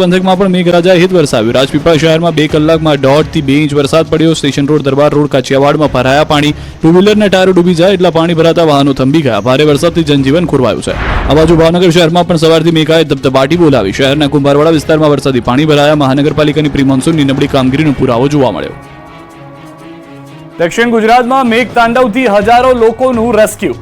પંથકમાં પણ મેઘરાજાએ હિત વરસાવ્યું. રાજપીપળા શહેરમાં 2 કલાકમાં 1.5 થી 2 ઇંચ વરસાદ પડ્યો. સ્ટેશન રોડ, દરબાર રોડ, કાછિયાવાડમાં ભરાયા પાણી. ટુ વ્હીલરના ટાયરો ડૂબી જાય એટલા પાણી ભરાતા વાહનો થંભી ગયા. ભારે વરસાદથી જનજીવન ખોરવાયું છે. આ બાજુ ભાવનગર શહેરમાં પણ સવારથી મેઘાએ ધબધબાટી બોલાવી. શહેરના કુંભારવાડા વિસ્તારમાં વરસાદી પાણી ભરાયા. મહાનગરપાલિકાની પ્રી મોન્સૂનની નબળી કામગીરીનો પુરાવો જોવા મળ્યો. દક્ષિણ ગુજરાતમાં મેઘતાંડવથી હજારો લોકોનું રેસ્ક્યુ.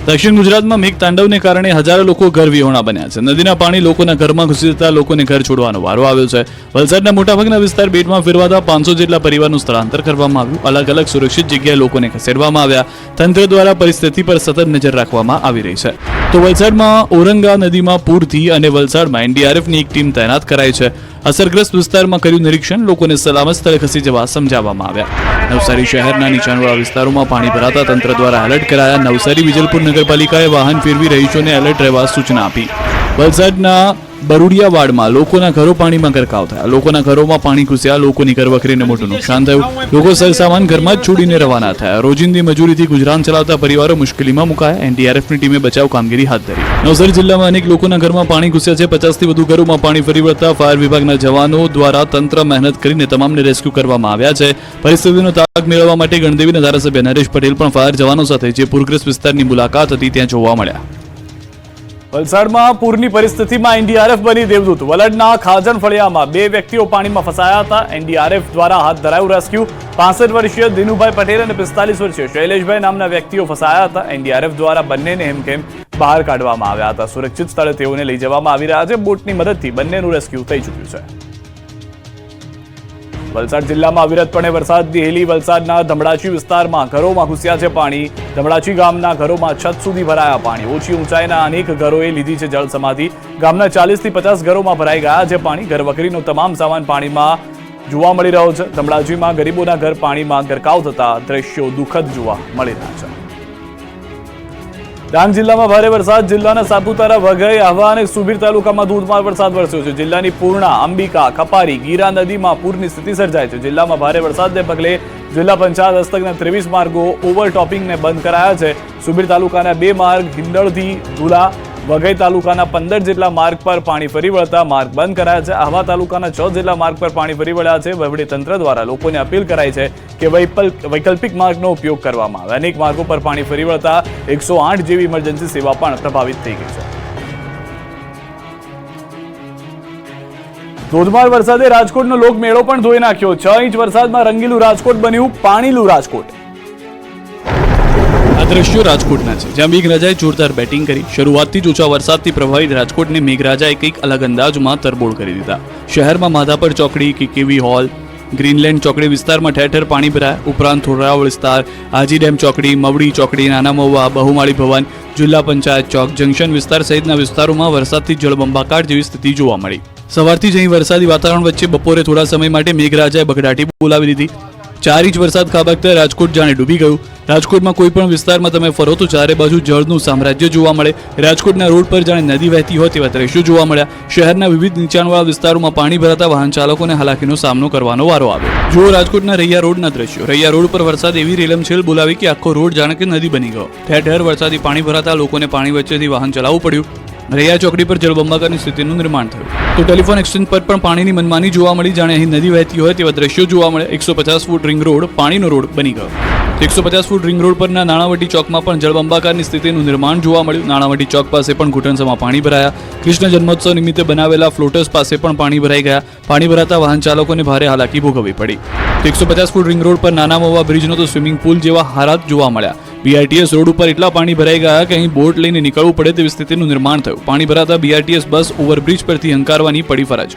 દક્ષિણ ગુજરાતમાં મેઘતાંડવને કારણે હજારો લોકો ઘર વિહોણા બન્યા છે. નદીના પાણી લોકોના ઘરમાં ઘૂસી જતા લોકોને ઘર છોડવાનો વારો આવ્યો છે. વલસાડના મોટાભાગના વિસ્તાર બેટમાં ફેરવાતા 500 જેટલા પરિવારનું સ્થળાંતર કરવામાં આવ્યું. અલગ અલગ સુરક્ષિત જગ્યાએ લોકોને ખસેડવામાં આવ્યા. તંત્ર દ્વારા પરિસ્થિતિ પર સતત નજર રાખવામાં આવી રહી છે. તો વલસાડમાં ઓરંગા નદીમાં પૂરથી અને વલસાડમાં એનડીઆરએફની એક ટીમ તૈનાત કરાઈ છે. અસરગ્રસ્ત વિસ્તારમાં કર્યું નિરીક્ષણ. લોકોને સલામત સ્થળે ખસી જવા સમજાવવામાં આવ્યા. નવસારી શહેરના નીચાણવાળા વિસ્તારોમાં પાણી ભરાતા તંત્ર દ્વારા એલર્ટ કરાયા. નવસારી વિજલપુર નગરપાલિકાએ વાહન ફેરવી રહીશોને એલર્ટ રહેવા સૂચના આપી. વલસાડના બરુડિયાવાડમાં લોકોના ઘરો પાણીમાં ગરકાવ થયા. લોકોના ઘરોમાં પાણી ઘૂસ્યા. લોકોની ઘરવખરીને મોટું નુકસાન થયું. લોકો સરસામાન ઘરમાં જ છોડીને રવાના થયા. રોજિંદી મજૂરીથી ગુજરાન ચલાવતા પરિવારો મુશ્કેલીમાં મુકાયા. એનડીઆરએફની ટીમે બચાવ કામગીરી હાથ ધરી. નવસારી જિલ્લામાં અનેક લોકોના ઘરમાં પાણી ઘૂસ્યા છે. 50 થી વધુ ઘરોમાં પાણી ફરી વળતા ફાયર વિભાગના જવાનો દ્વારા તંત્ર મહેનત કરીને તમામને રેસ્ક્યુ કરવામાં આવ્યા છે. પરિસ્થિતિનો તાગ મેળવવા માટે ગણદેવીના ધારાસભ્ય નરેશ પટેલ પણ ફાયર જવાનો સાથે જે પૂરગ્રસ્ત વિસ્તારની મુલાકાત હતી ત્યાં જોવા મળ્યા. વલસાડમાં પૂરની પરિસ્થિતિમાં એનડીઆરએફ બની દેવદૂત. વલડના ખાજણ ફળિયામાં 2 વ્યક્તિઓ પાણીમાં ફસાયા હતા. એનડીઆરએફ દ્વારા હાથ ધરાયું રેસ્ક્યુ. 65 વર્ષીય દિનુભાઈ પટેલ અને 45 વર્ષીય શૈલેષભાઈ નામના વ્યક્તિઓ ફસાયા હતા. એનડીઆરએફ દ્વારા બંનેને હેમખેમ બહાર કાઢવામાં આવ્યા હતા. સુરક્ષિત સ્થળે તેઓને લઈ જવામાં આવી રહ્યા છે. બોટની મદદથી બંનેનું રેસ્ક્યુ થઈ ચૂક્યું છે. વલસાડ જિલ્લામાં અવિરતપણે વરસાદની હેલી. વલસાડના ધમડાચી વિસ્તારમાં ઘરોમાં ઘૂસ્યા છે પાણી. ધમડાચી ગામના ઘરોમાં છત સુધી ભરાયા પાણી. ઓછી ઊંચાઈના અનેક ઘરોએ લીધી છે જળ સમાધિ. ગામના 40 થી 50 ઘરોમાં ભરાઈ ગયા છે પાણી. ઘરવખરીનો તમામ સામાન પાણીમાં જોવા મળી રહ્યો છે. ધમડાચીમાં ગરીબોના ઘર પાણીમાં ગરકાવ થતા દ્રશ્યો દુઃખદ જોવા મળી રહ્યા છે. ડાંગ જિલ્લામાં ભારે વરસાદ. જિલ્લાના સાપુતારા, વઘઈ, આહવા અને સુબીર તાલુકામાં ધોધમાર વરસાદ વરસ્યો છે. જિલ્લાની પૂર્ણા, અંબિકા, ખપારી, ગીરા નદીમાં પૂરની સ્થિતિ સર્જાય છે. જિલ્લામાં ભારે વરસાદને પગલે જિલ્લા પંચાયત હસ્તકના 23 માર્ગો ઓવરટોપિંગને બંધ કરાયા છે. સુબીર તાલુકાના 2 માર્ગ હિંડળથી ધુલા, વઘઈ તાલુકાના 15 જેટલા માર્ગ પર પાણી ફરી વળતા માર્ગ બંધ કરાયા છે. આહવા તાલુકાના 6 જેટલા માર્ગ પર પાણી ફરી વળ્યા છે. વહીવટીતંત્ર દ્વારા લોકોને અપીલ કરાઈ છે કે વૈકલ્પિક માર્ગનો ઉપયોગ કરવામાં આવે. અનેક માર્ગો પર પાણી ફરી વળતા 108 જેવી ઇમરજન્સી સેવા પણ પ્રભાવિત થઈ ગઈ છે. ધોધમાર વરસાદે રાજકોટનો લોકમેળો પણ ધોઈ નાખ્યો. 6 ઇંચ વરસાદમાં રંગીલું રાજકોટ બન્યું પાણીલું રાજકોટ. આ દ્રશ્યો રાજકોટના છે, જ્યાં મેઘરાજાએ જોરદાર બેટિંગ કરી. શરૂઆતથી જ ઓછા વરસાદથી પ્રભાવિત રાજકોટને મેઘરાજાએ કંઈક અલગ અંદાજમાં તરબોળ કરી દીધા. શહેરમાં માધાપર ચોકડી, કેકેવી હોલ, ગ્રીનલેન્ડ ચોકડી વિસ્તારમાં ઠેર ઠેર પાણી ભરાયા. ઉપરાંત થોરાવ વિસ્તાર, આજી ડેમ ચોકડી, મવડી ચોકડી, નાના મહુવા, બહુમાળી ભવન, જિલ્લા પંચાયત ચોક, જંકશન વિસ્તાર સહિતના વિસ્તારોમાં વરસાદથી જળબંબાકાર જેવી સ્થિતિ જોવા મળી. સવારથી જ અહીં વરસાદી વાતાવરણ વચ્ચે બપોરે થોડા સમય માટે મેઘરાજાએ બગડાટી બોલાવી દીધી. 4 ઇંચ વરસાદ ખાબકતા રાજકોટ જાણે ડૂબી ગયું. રાજકોટમાં કોઈ પણ વિસ્તારમાં તમે ફરો તો ચારે બાજુ જળનું સામ્રાજ્ય જોવા મળે. રાજકોટના રોડ પર જાણે નદી વહેતી હોય તેવા દ્રશ્યો જોવા મળ્યા. શહેરના વિવિધ નીચાણવાળા વિસ્તારોમાં પાણી ભરાતા વાહન ચાલકોને હાલાકીનો સામનો કરવાનો વારો આવ્યો. જુઓ રાજકોટના રૈયા રોડના દ્રશ્યો. રૈયા રોડ પર વરસાદ એવી રેલમછેલ બોલાવી કે આખો રોડ જાણે કે નદી બની ગયો. ઠેર ઠેર વરસાદી પાણી ભરાતા લોકોને પાણી વચ્ચેથી વાહન ચલાવવું પડ્યું. રૈયા ચોકડી પર જળબંબાકારની સ્થિતિનું નિર્માણ થયું. તો ટેલિફોન એક્સચેન્જ પર પણ પાણીની મનમાની જોવા મળી. જાણે અહીં નદી વહેતી હોય તેવા દ્રશ્યો જોવા મળે. 150 ફૂટ રિંગ રોડ પાણીનો રોડ બની ગયો. 150 ફૂટ રિંગ રોડ પરના નાણાવટી ચોકમાં પણ જળબંબાકારની સ્થિતિનું નિર્માણ જોવા મળ્યું. નાણાવટી ચોક પાસે પણ ઘૂંટણસમાં પાણી ભરાયા. કૃષ્ણ જન્મોત્સવ નિમિત્તે બનાવેલા ફ્લોટર્સ પાસે પણ પાણી ભરાઈ ગયા. પાણી ભરાતા વાહન ચાલકોને ભારે હાલાકી ભોગવવી પડી. 150 ફૂટ રિંગ રોડ પર નાના મહુવા બ્રિજનો તો સ્વિમિંગ પુલ જેવા હાલાત જોવા મળ્યા. બીઆરટીએસ રોડ ઉપર એટલા પાણી ભરાઈ ગયા કે અહીં બોટ લઈને નીકળવું પડે તેવી સ્થિતિનું નિર્માણ થયું. પાણી ભરાતા બીઆરટીએસ બસ ઓવરબ્રિજ પરથી હંકારવાની પડી ફરજ.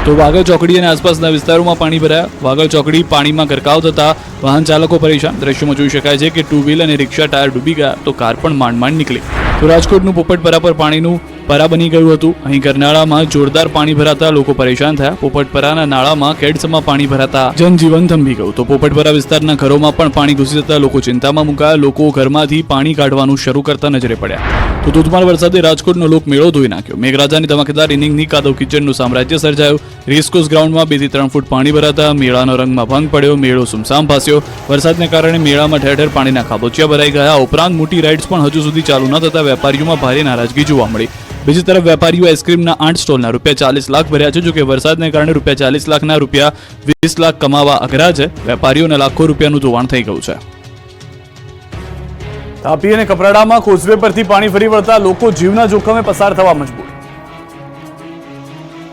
તો વાગડ ચોકડી અને આસપાસના વિસ્તારોમાં પાણી ભરાયા. વાગડ ચોકડી પાણીમાં ગરકાવ થતા વાહન ચાલકો પરેશાન. દ્રશ્યોમાં જોઈ શકાય છે કે 2 વ્હીલ અને રિક્ષા ટાયર ડૂબી ગયા તો કાર પણ માંડ નીકળી. તો રાજકોટનું પોપટપરા પર પાણીનું પરા બની ગયું હતું. અહીં કરનાળામાં જોરદાર પાણી ભરાતા લોકો પરેશાન થયા. પોપટપરાના નાળામાં કેડસમાં પાણી ભરાતા જનજીવન થંભી ગયું. તો પોપટપરા વિસ્તારના ઘરોમાં પણ પાણી ઘૂસી જતા લોકો ચિંતામાં મુકાયા. લોકો ઘરમાંથી પાણી કાઢવાનું શરૂ કરતા નજરે પડ્યા. તો તો ધોધમાર વરસાદે રાજકોટનો લોકમેળો ધોઈ નાખ્યો. મેઘરાજાની ધમાકેદાર ઇનિંગની કાદવ કિચડનું સામ્રાજ્ય સર્જાયું. રેસકોર્સ ગ્રાઉન્ડમાં 2 થી 3 ફૂટ પાણી ભરાતા મેળાનો રંગમાં ભંગ પડ્યો. મેળો સુમસામ ભાસ્યો. વરસાદને કારણે મેળામાં ઠેર ઠેર પાણીના ખાબોચિયા ભરાઈ ગયા. ઉપરાંત મોટી રાઇડ્સ પણ હજુ સુધી ચાલુ ન થતા વેપારીઓમાં ભારે નારાજગી જોવા મળી. બીજી તરફ વેપારીઓ આઈસ્ક્રીમના 8 સ્ટોલના ₹40 લાખ ભર્યા છે. જોકે વરસાદને કારણે ₹40 લાખના ₹20 લાખ કમાવા અઘરા છે. વેપારીઓને લાખો રૂપિયાનું ધોવાણ થઈ ગયું છે. તાપી અને કપરાડામાં કોઝવે પરથી પાણી ફરી વળતા લોકો જીવના જોખમે પસાર થવા મજબૂર.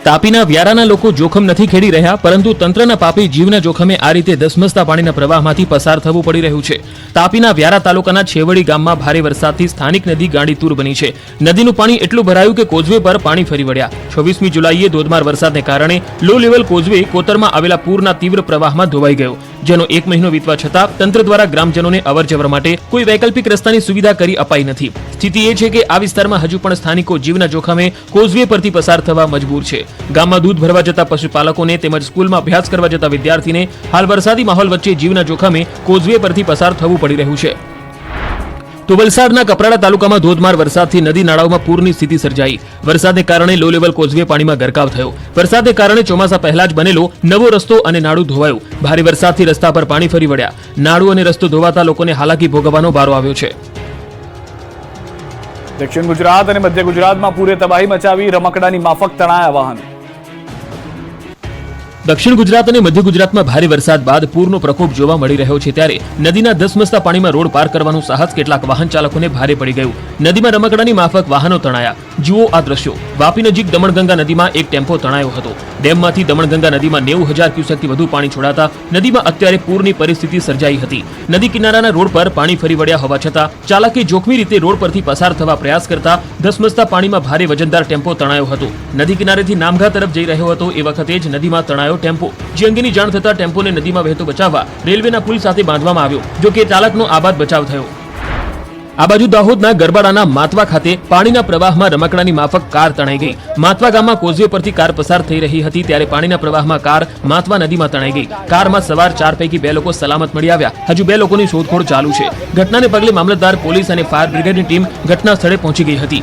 તાપીના વ્યારાના લોકો જોખમ નથી ખેડી રહ્યા, પરંતુ તંત્રના પાપે જીવના જોખમે આ રીતે ધસમસતા પાણીના પ્રવાહમાંથી પસાર થવું પડી રહ્યું છે. તાપીના વ્યારા તાલુકાના છેવડી ગામમાં ભારે વરસાદથી સ્થાનિક નદી ગાંડીતુર બની છે. નદીનું પાણી એટલું ભરાયું કે કોઝવે પર પાણી ફરી વળ્યા. 26મી જુલાઈએ ધોધમાર વરસાદને કારણે લો લેવલ કોઝવે કોતરમાં આવેલા પૂરના તીવ્ર પ્રવાહમાં ધોવાઈ ગયો, જેનો 1 મહિનો વીતવા છતાં તંત્ર દ્વારા ગ્રામજનોને અવરજવર માટે કોઈ વૈકલ્પિક રસ્તાની સુવિધા કરી અપાઈ નથી. સ્થિતિ એ છે કે આ વિસ્તારમાં હજુ પણ સ્થાનિકો જીવના જોખમે કોઝવે પરથી પસાર થવા મજબૂર છે. ગામમાં દૂધ ભરવા જતા પશુપાલકોને તેમજ સ્કૂલમાં અભ્યાસ કરવા જતા વિદ્યાર્થીને હાલ વરસાદી માહોલ વચ્ચે જીવના જોખમે કોઝવે પરથી પસાર થવું પડી રહ્યું છે. તો વલસાડના કપરાડા તાલુકામાં ધોધમાર વરસાદથી નદી નાળાઓમાં પૂરની સ્થિતિ સર્જાઈ. વરસાદને કારણે લો લેવલ કોઝવે પાણીમાં ગરકાવ થયો. વરસાદને કારણે ચોમાસા પહેલા જ બનેલો નવો રસ્તો અને નાળું ધોવાયું. ભારે વરસાદથી રસ્તા પર પાણી ફરી વળ્યા. નાળું અને રસ્તો ધોવાતા લોકોને હાલાકી ભોગવવાનો વારો આવ્યો છે. દક્ષિણ ગુજરાત અને મધ્ય ગુજરાતમાં પૂરે તબાહી મચાવી. રમકડાની માફક તણાયા વાહનો. દક્ષિણ ગુજરાત અને મધ્ય ગુજરાતમાં ભારે વરસાદ બાદ પૂરનો પ્રકોપ જોવા મળી રહ્યો છે. ત્યારે નદીના ધસમસતા પાણીમાં રોડ પાર કરવાનું સાહસ કેટલાક વાહન ચાલકોને ભારે પડી ગયું. નદીમાં રમકડાની માફક વાહનો તણાયા. જુઓ આ દ્રશ્યો. વાપી નજીક દમણગંગા નદીમાં એક ટેમ્પો તણાયો હતો. ડેમમાંથી દમણગંગા નદીમાં 90,000 ક્યુસેકથી વધુ પાણી છોડાતા નદીમાં અત્યારે પૂરની પરિસ્થિતિ સર્જાઈ હતી. નદી કિનારાના રોડ પર પાણી ફરી વળ્યા હોવા છતાં ચાલકે જોખમી રીતે રોડ પરથી પસાર થવા પ્રયાસ કરતા ધસમસતા પાણીમાં ભારે વજનદાર ટેમ્પો તણાયો હતો. નદી કિનારેથી નામઘા તરફ જઈ રહ્યો હતો એ વખતે જ નદીમાં તણાયો ટેમ્પો. જે અંગેની જાણ થતા ટેમ્પોને નદીમાં વહેતો બચાવવા રેલવેના પુલ સાથે બાંધવામાં આવ્યો. જો કે ચાલકનો આબાદ બચાવ થયો. આ બાજુ દાહોદના ગરબાડાના માતવા ખાતે પાણીના પ્રવાહમાં રમકડાની માફક કાર તણાઈ ગઈ. માતવા ગામમાં કોઝવે પરથી કાર પસાર થઈ રહી હતી ત્યારે પાણીના પ્રવાહમાં કાર માતવા નદીમાં તણાઈ ગઈ. કારમાં સવાર 4 પૈકી 2 લોકો સલામત મળી આવ્યા. હજુ 2 લોકોની શોધખોળ ચાલુ છે. ઘટનાને પગલે મામલતદાર, પોલીસ અને ફાયર બ્રિગેડની ટીમ ઘટના સ્થળે પહોંચી ગઈ હતી.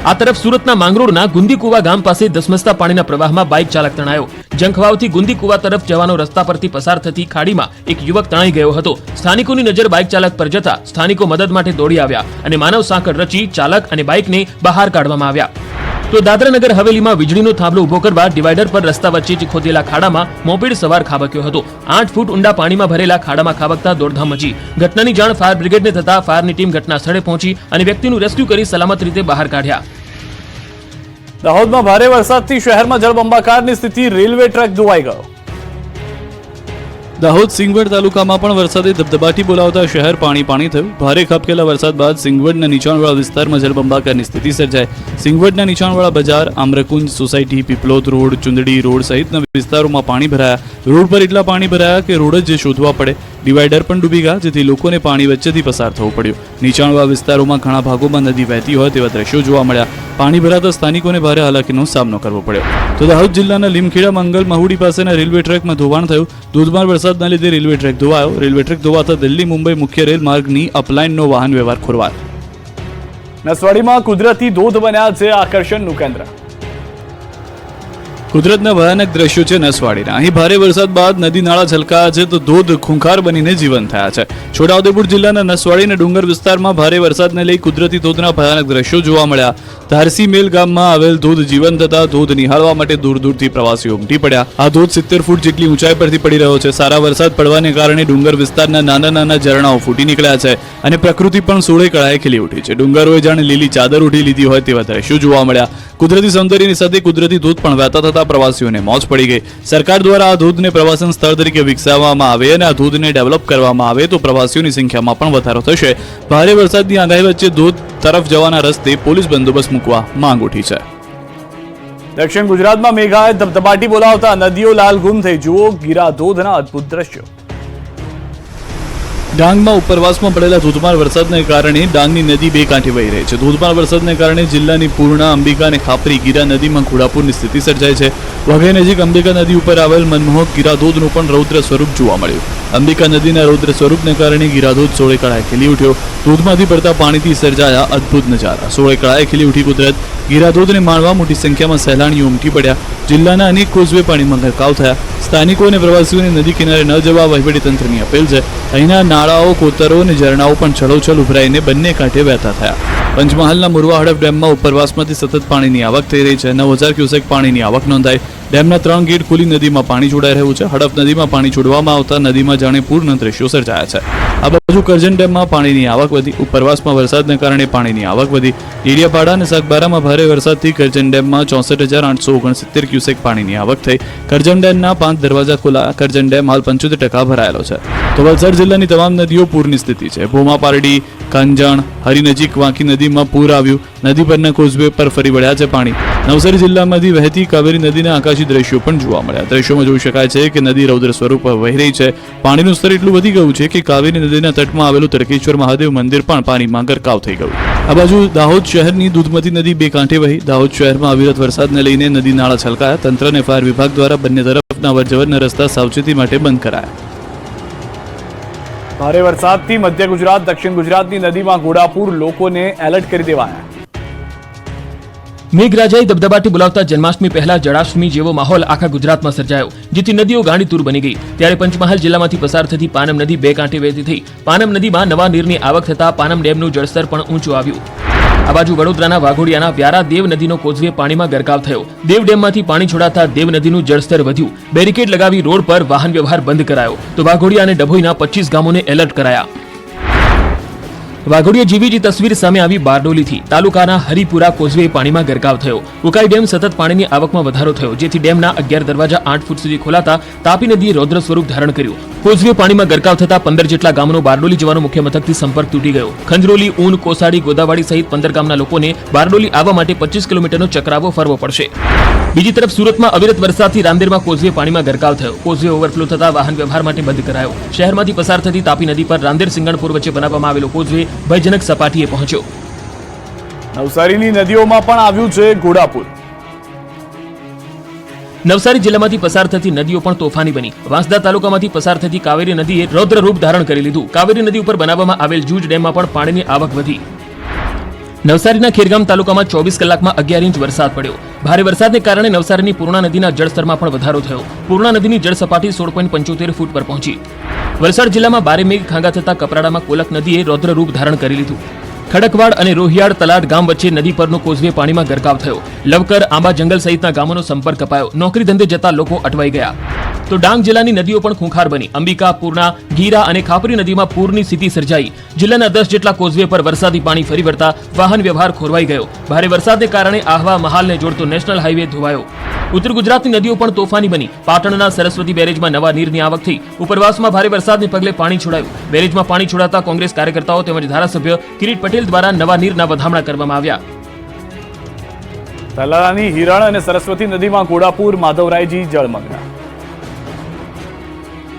આ તરફ સુરતના માંગરોળના ગુંદીકુવા ગામ પાસે ધસમસતા પાણીના પ્રવાહમાં બાઇક ચાલક તણાયો. જંખવાવથી ગુંદીકુવા તરફ જવાનો રસ્તા પરથી પસાર થતી ખાડીમાં એક યુવક તણાઈ ગયો હતો. સ્થાનિકોની નજર બાઇક ચાલક પર જતા સ્થાનિકો મદદ માટે દોડી આવ્યા અને માનવ સાંકળ રચી ચાલક અને બાઇકને બહાર કાઢવામાં આવ્યા. તો દાદરાનગર હવેલીમાં વીજળીનો થાંભલો ઉભો કરવા ડિવાઈડર પર રસ્તા વચ્ચે જ ખોદેલા ખાડામાં મોપેડ સવાર ખાબક્યો હતો. 8 ફૂટ ઊંડા પાણીમાં ભરેલા ખાડામાં ખાબકતા દોડધામ મચી. ઘટનાની જાણ ફાયર બ્રિગેડને થતા ફાયરની ટીમ ઘટના સ્થળે પહોંચી અને વ્યક્તિનું રેસ્ક્યુ કરી સલામત રીતે બહાર કાઢ્યા. દાહોદમાં ભારે વરસાદથી શહેરમાં જળબંબાકારની સ્થિતિ. રેલવે ટ્રેક ધોવાઈ ગયો. દાહોદ સિંગવડ તાલુકામાં પણ વરસાદે ધબધબાટી બોલાવતા શહેર પાણી થયું. ભારે ખાબકેલા વરસાદ બાદ સિંગવડના નીચાણવાળા વિસ્તારમાં જળબંબાકારની સ્થિતિ સર્જાઈ. સિંગવડના નીચાણવાળા બજાર, આમ્રકુંજ સોસાયટી, પીપલોદ રોડ, ચુંદડી રોડ સહિતના વિસ્તારોમાં પાણી ભરાયા. રોડ પર એટલા પાણી ભરાયા કે રોડ જ શોધવા પડે. ડિવાઈડર પણ ડૂબી ગયા, જેથી લોકોને પાણી વચ્ચેથી પસાર થવું પડ્યું. નીચાણવાળા વિસ્તારોમાં ઘણા ભાગોમાં નદી વહેતી હોય તેવા દ્રશ્યો જોવા મળ્યા. પાણી ભરાતા સ્થાનિકોને ભારે હાલાકીનો સામનો કરવો પડ્યો. તો દાહોદ જિલ્લાના લીમખેડા મંગલ મહુડી પાસેના રેલવે ટ્રેકમાં ધોવાણ થયું. ધોધમાર વરસાદના લીધે રેલવે ટ્રેક ધોવાયો. રેલવે ટ્રેક ધોવાતા દિલ્હી મુંબઈ મુખ્ય રેલ માર્ગની અપલાઇનનો વાહન વ્યવહાર ખોરવાયો. નસવાડીમાં કુદરતી ધોધ બન્યા છે આકર્ષણનું કેન્દ્ર. કુદરતના ભયાનક દ્રશ્યો છે નસવાડીના. અહીં ભારે વરસાદ બાદ નદી નાળા છલકાયા છે તો ધોધ ખૂંખાર બનીને જીવંત થયા છે. છોટાઉદેપુર જિલ્લાના નસવાડીના ડુંગર વિસ્તારમાં ભારે વરસાદને લઈ કુદરતી ધોધના ભયાનક દ્રશ્યો જોવા મળ્યા. ધારસી મેલ ગામમાં આવેલ ધોધ જીવંત થતા ધોધ નિહાળવા માટે દૂર દૂરથી પ્રવાસીઓ ઉમટી પડ્યા. આ ધોધ 70 ફૂટ જેટલી ઊંચાઈ પરથી પડી રહ્યો છે. સારા વરસાદ પડવાને કારણે ડુંગર વિસ્તારના નાના નાના ઝરણાઓ ફૂટી નીકળ્યા છે અને પ્રકૃતિ પણ સોળે કળાએ ખીલી ઉઠી છે. ડુંગરોએ જાણે લીલી ચાદર ઉઠી લીધી હોય તેવા દ્રશ્યો જોવા મળ્યા. કુદરતી સૌંદર્યની સાથે કુદરતી ધોધ પણ વહેતા થતા પ્રવાસીઓને મોજ પડી ગઈ. સરકાર દ્વારા આ ધોધને પ્રવાસન સ્થળ તરીકે વિકસાવવામાં આવે અને આ ધોધને ડેવલપ કરવામાં આવે તો પ્રવાસીઓની સંખ્યામાં પણ વધારો થશે. ભારે વરસાદની આગાહી વચ્ચે ધોધ તરફ જવાના રસ્તે પોલીસ બંદોબસ્ત મૂકવા માંગ ઉઠી છે. દક્ષિણ ગુજરાતમાં મેઘાએ ધબધબાટી બોલાવતા નદીઓ લાલઘુમ થઈ. જુઓ ગીરા ધોધના અદભુત દ્રશ્યો. ડાંગમાં ઉપરવાસમાં પડેલા ધોધમાર વરસાદને કારણે ડાંગની નદી બે કાંઠે વહી રહી છે. ધોધમાર વરસાદને કારણે જિલ્લાની પૂર્ણા, અંબિકા અને ખાપરી ગીરા નદીમાં ઘોડાપૂરની સ્થિતિ સર્જાઈ છે. વઘઈ નજીક અંબિકા નદી ઉપર આવેલ મનમોહક ગીરાધોધનું પણ રૌદ્ર સ્વરૂપ જોવા મળ્યું. અંબિકા નદીના રૌદ્ર સ્વરૂપને કારણે ગીરાધોધ સોળે કળાએ ખીલી ઉઠ્યો. ધોધમાંથી પડતા પાણીથી સર્જાયા અદ્ભુત નજારા. સોળે કળાએ ખીલી ઉઠી કુદરત. ગીરાધોધને માણવા મોટી સંખ્યામાં સહેલાણીઓ ઉમટી પડ્યા. જિલ્લાના અનેક કોઝવે પાણીમાં ગરકાવ થયા. સ્થાનિકો અને પ્રવાસીઓને નદી કિનારે ન જવા વહીવટીતંત્રની અપીલ છે. અહીંના નાળાઓ, કોતરો અને ઝરણાઓ પણ છલોછલ ઉભરાઈને બંને કાંઠે વહેતા થયા. પંચમહાલના મુરવા હડફ ડેમમાં ઉપરવાસમાંથી સતત પાણીની આવક થઈ રહી છે. 9000 ક્યુસેક પાણીની આવક નોંધાઈ. ડેમના 3 ગેટ ખુલી નદીમાં પાણી છોડાઈ રહ્યું છે. હડફ નદીમાં પાણી છોડવામાં આવતા નદીમાં જાણે પૂરના દ્રશ્યો સર્જાયા છે. આ બાજુ કરજણ ડેમમાં પાણીની આવક વધી. ઉપરવાસમાં વરસાદને કારણે પાણીની આવક વધી. ડેડિયાપાડા અને સાગબારામાં ભારે વરસાદથી કરજણ ડેમમાં 64,869 ક્યુસેક પાણીની આવક થઈ. કરજણ ડેમના 5 દરવાજા ખુલ્લા. કરજણ ડેમ હાલ 75% ભરાયેલો છે. તો વલસાડ જિલ્લાની તમામ નદીઓ પૂરની સ્થિતિ છે. ભૂમા, પારડી, કાંજાણ, હરી નજીક વાંકી નદીમાં પૂર આવ્યું. નદી પરના કોઝવે પર ફરી વળ્યા છે પાણી. નવસારી જિલ્લામાંથી વહેતી કાવેરી નદીના આકાશી દ્રશ્યો પણ જોવા મળ્યા. દ્રશ્યોમાં જોઈ શકાય છે કે નદી રૌદ્ર સ્વરૂપ વહી રહી છે. પાણીનું સ્તર એટલું વધી ગયું છે કે કાવેરી નદીના તટમાં આવેલું તડકેશ્વર મહાદેવ મંદિર પણ પાણીમાં ગરકાવ થઈ ગયું. આ બાજુ દાહોદ શહેરની દૂધમતી નદી બે કાંઠે વહી. દાહોદ શહેરમાં અવિરત વરસાદને લઈને નદી નાળા છલકાયા. તંત્ર અને ફાયર વિભાગ દ્વારા બંને તરફના અવરજવરના રસ્તા સાવચેતી માટે બંધ કરાયા. ભારે વરસાદથી મધ્ય ગુજરાત, દક્ષિણ ગુજરાતની નદીમાં ઘોડાપૂર. લોકોને એલર્ટ કરી દેવાયા. મેઘરાજાએ દબદબાટી બોલાવતા જન્માષ્ટમી પહેલા જળાષ્ટમી જેવો માહોલ આખા ગુજરાતમાં સર્જાયો, જેથી નદીઓ ગાંડીતુર બની ગઈ. ત્યારે પંચમહાલ જિલ્લામાંથી પસાર થતી પાનમ નદી બે કાંઠે વહેતી થઈ. પાનમ નદીમાં નવા નીરની આવક થતા પાનમ ડેમનું જળસ્તર પણ ઊંચું આવ્યું. આ બાજુ વડોદરાના વાઘોડિયાના વ્યારા દેવ નદીનો કોઝવે પાણીમાં ગરકાવ થયો. દેવ ડેમમાંથી પાણી છોડાતા દેવ નદીનું જળસ્તર વધ્યું. બેરિકેડ લગાવી રોડ પર વાહન વ્યવહાર બંધ કરાયો. તો વાઘોડિયા અને ડભોઈના 25 ગામોને એલર્ટ કરાયા. વાઘોડિયા જેવી જ તસવીર સામે આવી બારડોલીથી. તાલુકાના હરિપુરા કોઝવે પાણીમાં ગરકાવ થયો. ઉકાઈ ડેમ સતત પાણીની આવકમાં વધારો થયો, જેથી ડેમના 11 દરવાજા 8 ફૂટ સુધી ખોલાતા તાપી નદીએ રૌદ્ર સ્વરૂપ ધારણ કર્યું. કોઝવે પાણીમાં ગરકાવ થતા 15 જેટલા ગામનો બારડોલી જવાનો મુખ્ય મથકથી સંપર્ક તૂટી ગયો. ખંજરોલી, ઊન, કોસાડી, ગોદાવાડી સહિત 15 ગામના લોકોને બારડોલી આવવા માટે 25 કિલોમીટરનો ચક્રાવો ફરવો પડશે. બીજી તરફ સુરતમાં અવિરત વરસાદથી રાંદેરમાં કોઝવે પાણીમાં ગરકાવ થયો. કોઝવે ઓવરફ્લો થતા વાહન વ્યવહાર માટે બંધ કરાયો. શહેરમાંથી પસાર થતી તાપી નદી પર રાંદેર સિંગણપુર વચ્ચે બનાવવામાં આવેલો કોઝવે ભયજનક સપાટીએ પહોંચ્યો. નવસારીની નદીઓમાં પણ આવ્યું છે ઘોડાપૂર. નવસારી જિલ્લામાંથી પસાર થતી નદીઓ પણ તોફાની બની. વાંસદા તાલુકામાંથી પસાર થતી કાવેરી નદીએ રૌદ્ર રૂપ ધારણ કરી લીધું. કાવેરી નદી ઉપર બનાવવામાં આવેલ જૂજ ડેમમાં પણ પાણીની આવક વધી. નવસારીના ખેરગામ તાલુકામાં 24 કલાકમાં 11 ઇંચ વરસાદ પડ્યો. ભારે વરસાદને કારણે નવસારીની પૂર્ણા નદીના જળસ્તરમાં પણ વધારો થયો. પૂર્ણા નદીની જળ સપાટી 16.75 ફૂટ પર પહોંચી. વલસાડ જિલ્લામાં ભારે મેઘ ખાંગા થતા કપરાડામાં કોલક નદીએ રૌદ્ર રૂપ ધારણ કરી લીધું. ખડકવાડ અને રોહિયાડ તલાટ ગામ વચ્ચે નદી પરનો કોઝવે પાણીમાં ગરકાવ થયો. લવકર, આંબા જંગલ સહિતના ગામોનો સંપર્ક કપાયો. નોકરી ધંધે જતા લોકો અટવાઈ ગયા. તો ડાંગ જિલ્લાની નદીઓ પણ ખૂંખાર બની. અંબિકા, પૂર્ણા, ગીરા અને ખાપરી નદીમાં પૂરની સ્થિતિ સર્જાઈ. જિલ્લાના 10 જેટલા કોઝવે પર વરસાદી પાણી ફરી વળતા વાહન વ્યવહાર ખોરવાઈ ગયો. ભારે વરસાદને કારણે આહવા મહાલને જોડતો નેશનલ હાઈવે ધોવાયો. ઉત્તર ગુજરાતની નદીઓ પણ તોફાની બની. પાટણના સરસ્વતી બેરેજમાં નવા નીરની આવક થઈ. ઉપરવાસમાં ભારે વરસાદને પગલે પાણી છોડાયું. બેરેજમાં પાણી છોડાતા કોંગ્રેસ કાર્યકર્તાઓ તેમજ ધારાસભ્ય કિરીટ પટેલ દ્વારા નવા નીરના વધામણા કરવામાં આવ્યા. તલાલાની હિરણ અને સરસ્વતી નદીમાં ઘોડાપૂર. માધવરાયજી જળમગ્ન.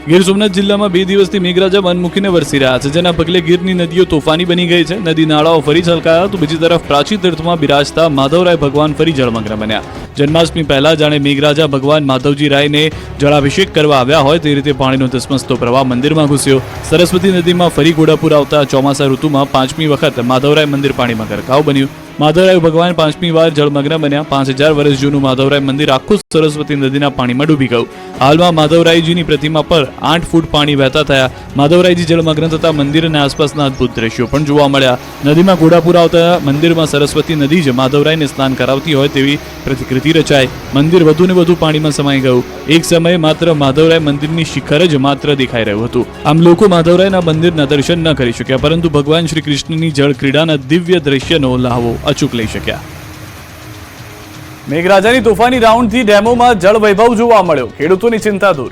ગીર સોમનાથ જિલ્લામાં 2 દિવસથી મેઘરાજા મન મૂકીને વરસી રહ્યા છે, જેના પગલે ગીરની નદીઓ તોફાની બની ગઈ છે. નદી નાળાઓ ફરી છલકાયા. તો બીજી તરફ પ્રાચી તીર્થમાં બિરાજતા માધવરાય ભગવાન ફરી જળમગ્ન બન્યા. જન્માષ્ટમી પહેલા જાણે મેઘરાજા ભગવાન માધવજી રાયને જળાભિષેક કરવા આવ્યા હોય તે રીતે પાણીનો ધસમસતો પ્રવાહ મંદિરમાં ઘૂસ્યો. સરસ્વતી નદીમાં ફરી ઘોડાપૂર આવતા ચોમાસા ઋતુમાં 5મી વખત માધવરાય મંદિર પાણીમાં ગરકાવ બન્યું. માધવરાય ભગવાન 5મી વાર જળમગ્ન બન્યા. 5000 વર્ષ જૂનું માધવરાય મંદિર આખું સરસ્વતી નદીના પાણીમાં ડૂબી ગયું. હાલમાં માધવરાયજીની પ્રતિમા પર 8 ફૂટ પાણી વહેતા થયા. માધવરાયજી જળમગ્ન થતા મંદિર અને આસપાસના અદ્ભુત દ્રશ્યો પણ જોવા મળ્યા. નદીમાં ઘોડાપૂર આવતા મંદિરમાં સરસ્વતી નદી જ માધવરાયને સ્નાન કરાવતી હોય તેવી પ્રતિકૃતિ રચાઈ. મંદિર વધુને વધુ પાણીમાં સમાઈ ગયું. એક સમયે માત્ર માધવરાય મંદિરની શિખર જ માત્ર દેખાઈ રહ્યું હતું. આમ લોકો માધવરાયના મંદિરના દર્શન ન કરી શક્યા, પરંતુ ભગવાન શ્રી કૃષ્ણની જળ ક્રીડાના દિવ્ય દ્રશ્યનો લાહવો અચૂક લઈ શક્યા. મેઘરાજાની તોફાની રાઉન્ડથી ડેમોમાં જળ વૈભવ જોવા મળ્યો. ખેડૂતોની ચિંતા દૂર.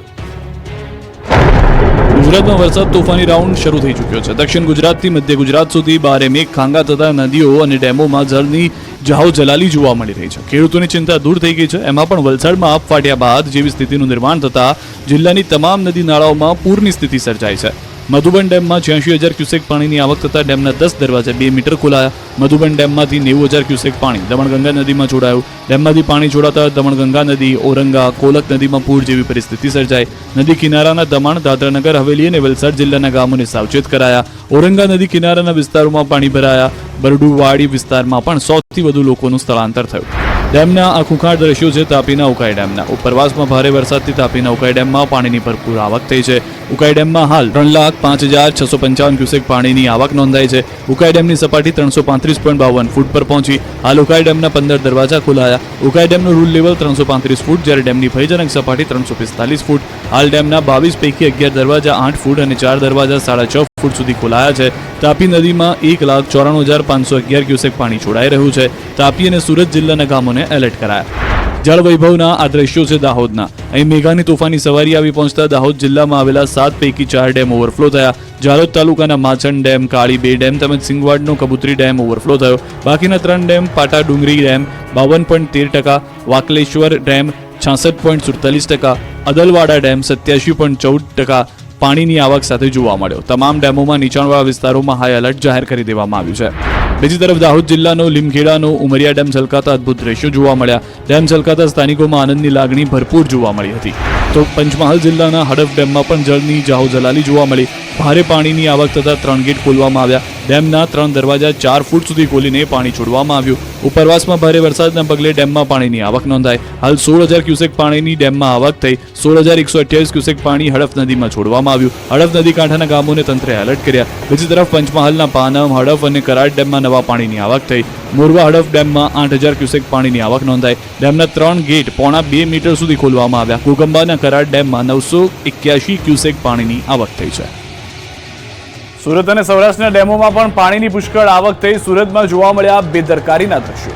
ગુજરાતમાં વરસાદ તોફાની રાઉન્ડ શરૂ થઈ ચૂક્યો છે. દક્ષિણ ગુજરાતથી મધ્ય ગુજરાત સુધી ભારે મેઘ ખાંગા થતા નદીઓ અને ડેમોમાં જળની જાહો જલાલી જોવા મળી રહી છે. ખેડૂતોની ચિંતા દૂર થઈ ગઈ છે. એમાં પણ વલસાડમાં આપ ફાટ્યા બાદ જેવી સ્થિતિનું નિર્માણ થતા જિલ્લાની તમામ નદી નાળાઓમાં પૂરની સ્થિતિ સર્જાઈ છે. મધુબન ડેમમાં 86,000 ક્યુસેક પાણીની આવક થતા ડેમના 10 દરવાજા 2 મીટર ખોલાયા. મધુબન ડેમમાંથી 90,000 ક્યુસેક પાણી દમણગંગા નદીમાં છોડાયું. ડેમમાંથી પાણી છોડાતા દમણગંગા નદી, ઔરંગા, કોલક નદીમાં પૂર જેવી પરિસ્થિતિ સર્જાઈ. નદી કિનારાના દમણ, દાદરાનગર હવેલી અને વલસાડ જિલ્લાના ગામોને સાવચેત કરાયા. ઔરંગા નદી કિનારાના વિસ્તારોમાં પાણી ભરાયા. બરડુવાડી વિસ્તારમાં પણ 100થી વધુ લોકોનું સ્થળાંતર થયું. ડેમના આ ખૂંખાર દ્રશ્યો છે તાપીના ઉકાઈ ડેમના. ઉપરવાસમાં ભારે વરસાદથી તાપીના ઉકાઈ ડેમમાં પાણીની ભરપૂર આવક થઈ છે. ઉકાઈ ડેમમાં હાલ 3,05,655 ક્યુસેક પાણીની આવક નોંધાઈ છે. ઉકાઈ ડેમની સપાટી 335.52 ફૂટ પર પહોંચી. હાલ ઉકાઈ ડેમના 15 દરવાજા ખોલાયા. ઉકાઈ ડેમનું રૂલ લેવલ 335 ફૂટ, જ્યારે ડેમની ભયજનક સપાટી 345 ફૂટ. હાલ ડેમના 22 પૈકી 11 દરવાજા 8 ફૂટ અને 4 દરવાજા 6.5 ફૂટ સુધી ખોલાયા છે. તાપી નદીમાં 1,94,511 ક્યુસેક પાણી છોડાઈ રહ્યું છે. તાપી અને સુરત જિલ્લાના ગામોને એલર્ટ કરાયા. જળવૈભવના આ દ્રશ્યો છે દાહોદના. અહીં મેઘાની તોફાની સવારી આવી પહોંચતા દાહોદ જિલ્લામાં આવેલા 7 પૈકી 4 ડેમ ઓવરફ્લો થયા. જાલોદ તાલુકાના માછણ ડેમ, કાળી બે ડેમ તેમજ સિંગવાડનો કબૂતરી ડેમ ઓવરફ્લો થયો. બાકીના 3 ડેમ પાટા ડુંગરી ડેમ 52.13%, વાકલેશ્વર ડેમ 66.47%, અદલવાડા ડેમ 87.14% પાણીની આવક સાથે જોવા મળ્યો. તમામ ડેમોમાં નીચાણવાળા વિસ્તારોમાં હાઈ એલર્ટ જાહેર કરી દેવામાં આવ્યું છે. બીજી તરફ દાહોદ જિલ્લાનો લીમખેડાનો ઉમરિયા ડેમ છલકાતા અદ્ભુત દ્રશ્યો જોવા મળ્યા. ડેમ છલકાતા સ્થાનિકોમાં આનંદની લાગણી ભરપૂર જોવા મળી હતી. તો પંચમહાલ જિલ્લાના હડફ ડેમમાં પણ જળની જાહોજલાલી જોવા મળી. ભારે પાણીની આવક થતા 3 ગેટ ખોલવામાં આવ્યા. ડેમના 3 દરવાજા 4 ફૂટ સુધી ખોલીને પાણી છોડવામાં આવ્યું. ઉપરવાસમાં ભારે વરસાદના પગલે ડેમમાં પાણીની આવક નોંધાઈ. હાલ 16,000 ક્યુસેક પાણીની ડેમમાં આવક થઈ. 16,128 ક્યુસેક પાણી હડફ નદીમાં છોડવામાં આવ્યું. હડફ નદી કાંઠાના ગામોને તંત્રે એલર્ટ કર્યા. બીજી તરફ પંચમહાલના પાનમ, હડફ અને કરાડ ડેમમાં નવા પાણીની આવક થઈ. મોરવા હડફ ડેમમાં 8,000 ક્યુસેક પાણીની આવક નોંધાઈ. ડેમના 3 ગેટ 1.5 મીટર સુધી ખોલવામાં આવ્યા. ઘોગંબાના કરાડ ડેમમાં 981 ક્યુસેક પાણીની આવક થઈ છે. સુરત અને સૌરાષ્ટ્રના ડેમોમાં પણ પાણીની પુષ્કળ આવક થઈ. સુરતમાં જોવા મળ્યા બેદરકારીના દ્રશ્યો.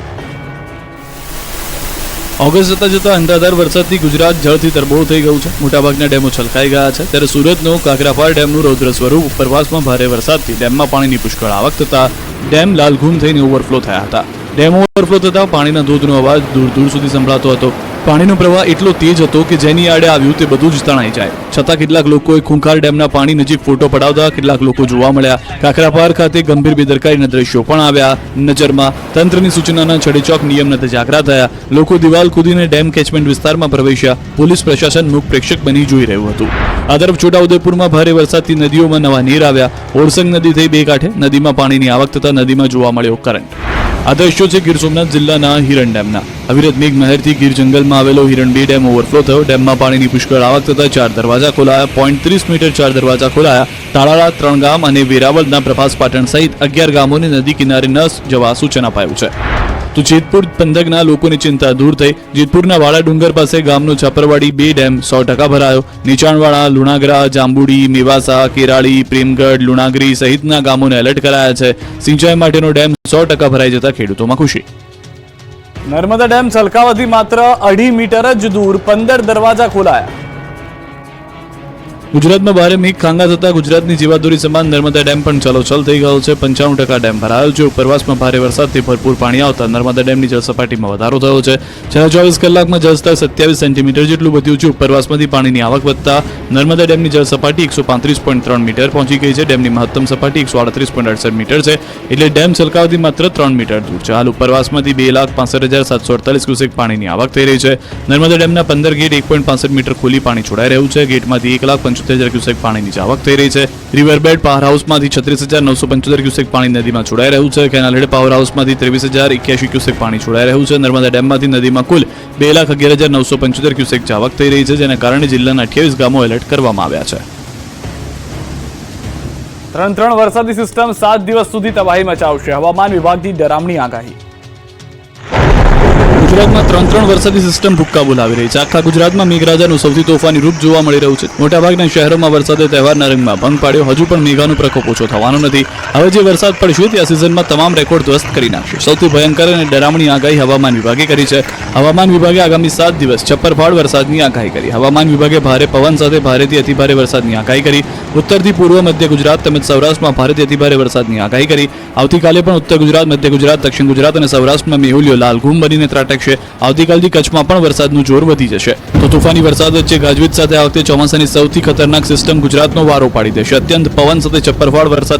ઓગસ્ટ જતા જતા અંધાધાર વરસાદથી ગુજરાત જળથી તરબોળ થઈ ગયું છે. મોટાભાગના ડેમો છલકાઈ ગયા છે. ત્યારે સુરતનો કાકરાપાર ડેમનું રૌદ્ર સ્વરૂપ. ઉપરવાસમાં ભારે વરસાદથી ડેમમાં પાણીની પુષ્કળ આવક થતા ડેમ લાલઘૂમ થઈને ઓવરફ્લો થયા હતા. ડેમ ઓવરફ્લો થતા પાણીના ધોધનો અવાજ દૂર દૂર સુધી સંભળાતો હતો. પાણીનો પ્રવાહ એટલો તેજ હતો કે જેની આડે આવ્યું તે બધું જ તણાઈ જાય. છતાં કેટલાક લોકોએ ખૂંખાર ડેમના પાણી નજીક ફોટો પડાવતા કેટલાક લોકો જોવા મળ્યા. કાકરાપાર ખાતે ગંભીર બેદરકારીના દ્રશ્યો પણ આવ્યા નજરમાં. તંત્રની સૂચનાના છડેચોક નિયમ નથી જાગરા થયા. લોકો દિવાલ કૂદીને ડેમ કેચમેન્ટ વિસ્તારમાં પ્રવેશ્યા. પોલીસ પ્રશાસન મૂક પ્રેક્ષક બની જોઈ રહ્યું હતું. આ તરફ છોટાઉદેપુરમાં ભારે વરસાદથી નદીઓમાં નવા નીર આવ્યા. ઓરસંગ નદી થઈ 2 કાંઠે. નદીમાં પાણીની આવક થતા નદીમાં જોવા મળ્યો કરંટ. આ દ્રશ્યો છે ગીર સોમનાથ જિલ્લાના હિરણ ડેમના. અવિરત મેઘમહેરથી ગીર જંગલમાં આવેલો હિરણ 2 ડેમ ઓવરફ્લો થયો. ડેમમાં પાણીની પુષ્કળ આવક થતા 4 દરવાજા ખોલાયા. 0.30 મીટર 4 દરવાજા ખોલાયા. તાળાળા 3 ગામ અને વેરાવળના પ્રભાસ પાટણ સહિત 11 ગામોને નદી કિનારે ન જવા સૂચન અપાયું છે. તો જેતપુર પંથકના લોકોની ચિંતા દૂર થઈ. જેતપુરના વાળા ડુંગર પાસે ગામનો છાપરવાડી 2 ડેમ 100% ભરાયો. નીચાણવાળા લુણાગરા, જાંબુડી, મેવાસા, કેરાળી, પ્રેમગઢ, લુણાગરી સહિતના ગામોને એલર્ટ કરાયા છે. સિંચાઈ માટેનો ડેમ 100% ભરાઈ જતા ખેડૂતોમાં ખુશી. નર્મદા ડેમ છલકાવાથી માત્ર 2.5 મીટર જ દૂર 15 દરવાજા ખોલાયા. ગુજરાતમાં ભારે મેઘ ખાંગા થતા ગુજરાતની જીવાદોરી સમાન નર્મદા ડેમ પણ ચલોચલ થઈ ગયો છે. 95% ડેમ ભરાયો છે. ઉપરવાસમાં ભારે વરસાદથી ભરપૂર પાણી આવતા નર્મદા ડેમની જળસપાટીમાં વધારો થયો છે. છેલ્લા 24 કલાકમાં જળસ્તર 27 સેન્ટીમીટર જેટલું વધ્યું છે. ઉપરવાસમાંથી પાણીની આવક વધતા નર્મદા ડેમની જળસપાટી 135.3 મીટર પહોંચી ગઈ છે. ડેમની મહત્તમ સપાટી 138.68 મીટર છે. એટલે ડેમ છલકાવથી માત્ર 3 મીટર દૂર છે. હાલ ઉપરવાસમાંથી 2,65,748 ક્યુસેક પાણીની આવક થઈ રહી છે. નર્મદા ડેમના 15 ગેટ 1.65 મીટર ખોલી પાણી છોડાઈ રહ્યું છે. ગેટમાંથી 1,75,000 ક્યુસેક પાણીની આવક થઈ રહી છે. રિવરબેડ પાવર હાઉસમાંથી 36,975 ક્યુસેક પાણી નદીમાં છોડાઈ રહ્યું છે. કેનાલ હેડ પાવર હાઉસમાંથી 23,081 ક્યુસેક પાણી છોડાઈ રહ્યું છે. નર્મદા ડેમમાંથી નદીમાં કુલ 2,11,975 ક્યુસેક આવક થઈ રહી છે, જેના કારણે જિલ્લાના 28 ગામો એલર્ટ કરવામાં આવ્યા છે. 3 વરસાદી સિસ્ટમ 7 દિવસ સુધી તબાહી મચાવશે. હવામાન વિભાગની ડરામણી આગાહી. ગુજરાતમાં 3 વરસાદી સિસ્ટમ ભૂક્કા બોલાવી રહી છે. આખા ગુજરાતમાં મેઘરાજાનું સૌથી તોફાની રૂપ જોવા મળી રહ્યું છે. મોટાભાગના શહેરોમાં વરસાદે તહેવારના રંગમાં ભંગ પાડ્યો. હજુ પણ મેઘાનો પ્રકોપ ઓછો થવાનો નથી. હવે જે વરસાદ પડશે તે આ સિઝનમાં તમામ રેકોર્ડ ધ્વસ્ત કરી નાખશે. સૌથી ભયંકર અને ડરામણી આગાહી હવામાન વિભાગે કરી છે. હવામાન વિભાગે આગામી 7 દિવસ છપ્પરફાડ વરસાદની આગાહી કરી. હવામાન વિભાગે ભારે પવન સાથે ભારેથી અતિભારે વરસાદની આગાહી કરી. ઉત્તરથી પૂર્વ મધ્ય ગુજરાત તેમજ સૌરાષ્ટ્રમાં ભારેથી અતિભારે વરસાદની આગાહી કરી. આવતીકાલે પણ ઉત્તર ગુજરાત, મધ્ય ગુજરાત, દક્ષિણ ગુજરાત અને સૌરાષ્ટ્રમાં મેહુલીઓ લાલઘૂમ બનીને ત્રાટકશે. લાગશે. આવતીકાલથી કચ્છમાં પણ વરસાદનું જોર વધી જશે. તો તોફાની વરસાદ વચ્ચે ગાજવીજ સાથે આ વખતે ચોમાસાની સૌથી ખતરનાક સિસ્ટમ ગુજરાતનો વારો પાડી દેશે. અત્યંત પવન સાથે ચપ્પરફાળ વરસાદ